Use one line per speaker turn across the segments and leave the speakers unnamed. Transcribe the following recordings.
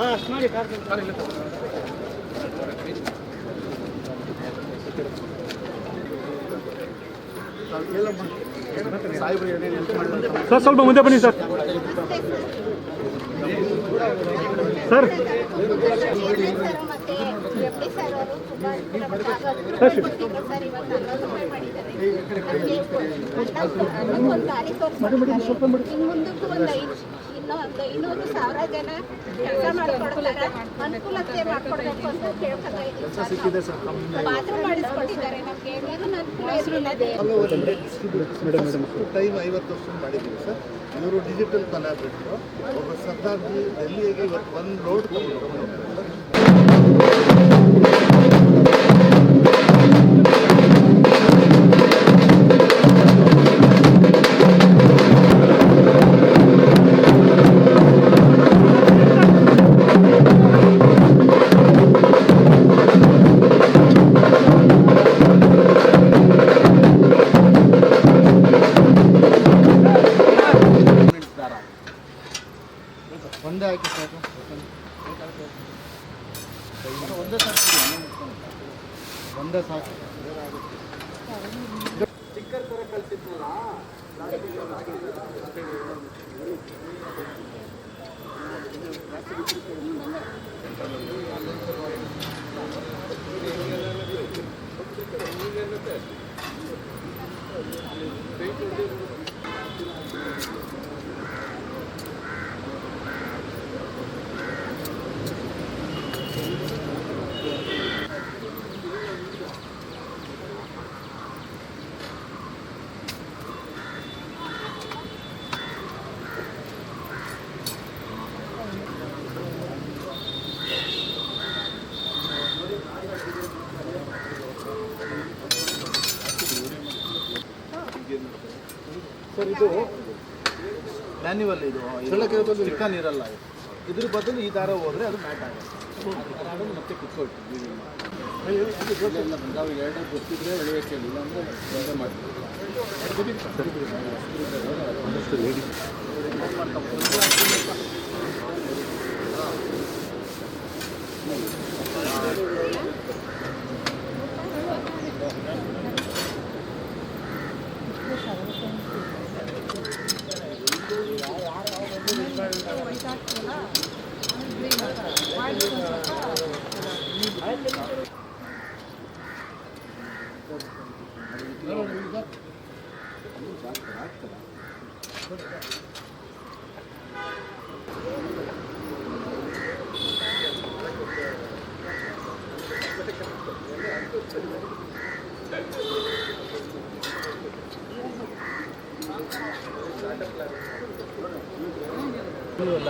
ಅಷ್ಟು ಮಾಡಿ car sir ಸ್ವಲ್ಪ ಮುಂದೆ ಬನ್ನಿ ಸರ್ ಸರ್
ಇನ್ನೂರು ಸಾವಿರ ಜನ ಕೆಲಸ ಮಾಡಿಕೊಡ್ತಾರೆ, ಅನುಕೂಲತೆ ಮಾಡಿಕೊಡ್ಬೇಕು ಅಂತ ಕೇಳ್ಕೊತಾ ಇದ್ದೀವಿ. ಬಾತ್ರೂಮ್ ಮಾಡಿಸ್ಕೊಟ್ಟಿದ್ದಾರೆ ನಮಗೆ,
ಟೈಮ್ 50 ವರ್ಷ ಮಾಡಿದ್ದೀವಿ ಸರ್. ಇವರು ಡಿಜಿಟಲ್ ಕೊಲಾಬ್ರೇಟರು. ಒಬ್ಬ ಸರ್ದಾರ್ಜಿ ಡೆಲ್ಲಿಗೆ ಇವತ್ತು ಒಂದು ರೋಡ್ ಒಂದೇ ಹಾಕಿ ಸರ್, ಒಂದೇ ಸಾಕು. ಸ್ಟಿಕ್ಕರ್ ಥರ ಕಳಿಸಿದ್ನಲ್ಲ, ಸರ್ ಇದು ಮ್ಯಾನ್ಯುವಲ್, ಇದು ಚಿಕನ್ ಇರಲ್ಲ. ಇದ್ರ ಬದಲು ಈ ದಾರ ಹೋದರೆ ಅದು ಮ್ಯಾಟ್ ಆಗುತ್ತೆ, ಮತ್ತೆ ಕುತ್ಕೊಳ್ತೀವಿ. ನಾವು ಎರಡು ಗೊತ್ತಿದ್ರೆ ಎಳೆಯೋಕ್ಕೆ ಇಲ್ಲ ಅಂದರೆ ಮಾಡ್ತೀವಿ.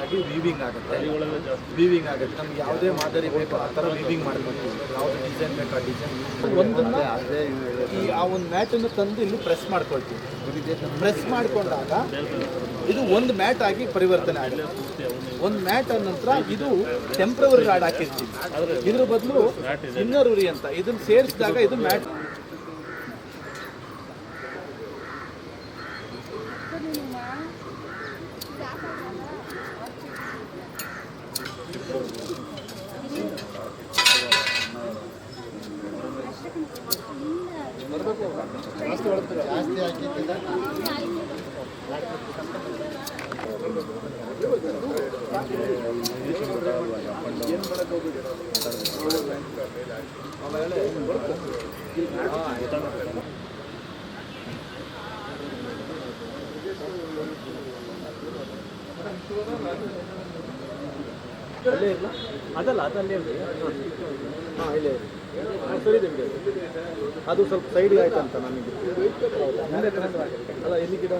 ಆಗಿ ವೀವಿಂಗ್ ಆಗುತ್ತೆ, ನಮ್ಗೆ ಯಾವುದೇ ಮಾದರಿ ಬೇಕು ಆ ಥರ ವೀವಿಂಗ್ ಮಾಡಬೇಕು. ಯಾವುದೇ ಡಿಸೈನ್ ಬೇಕು ಆ ಡಿಸೈನ್ ಒಂದನ್ನು ಆ ಒಂದು ಮ್ಯಾಟನ್ನು ತಂದು ಇಲ್ಲಿ ಪ್ರೆಸ್ ಮಾಡ್ಕೊಳ್ತೀವಿ. ಪ್ರೆಸ್ ಮಾಡಿಕೊಂಡಾಗ ಇದು ಒಂದು ಮ್ಯಾಟ್ ಆಗಿ ಪರಿವರ್ತನೆ ಆಗುತ್ತೆ. ಒಂದು ಮ್ಯಾಟ್ ಆದ ನಂತರ ಇದು ಟೆಂಪ್ರವರಿ ರಾಡ್ ಹಾಕಿರ್ತೀವಿ, ಇದ್ರ ಬದಲು ಇನ್ನರ್ ಉರಿ ಅಂತ ಇದನ್ನು ಸೇರಿಸಿದಾಗ ಇದು ಮ್ಯಾಟ್. ಜಾಸ್ತಿ ಹಾಕಿದ್ದ ಅದಲ್ಲ ಅದಲ್ಲೇ ಹಾಂ ಇಲ್ಲೇ ಸರಿ ಅದು ಸ್ವಲ್ಪ ಸೈಡ್ ಆಯ್ತಂತ ನನಗೆ ಅಲ್ಲ ಎಲ್ಲಿ ಗಿಡ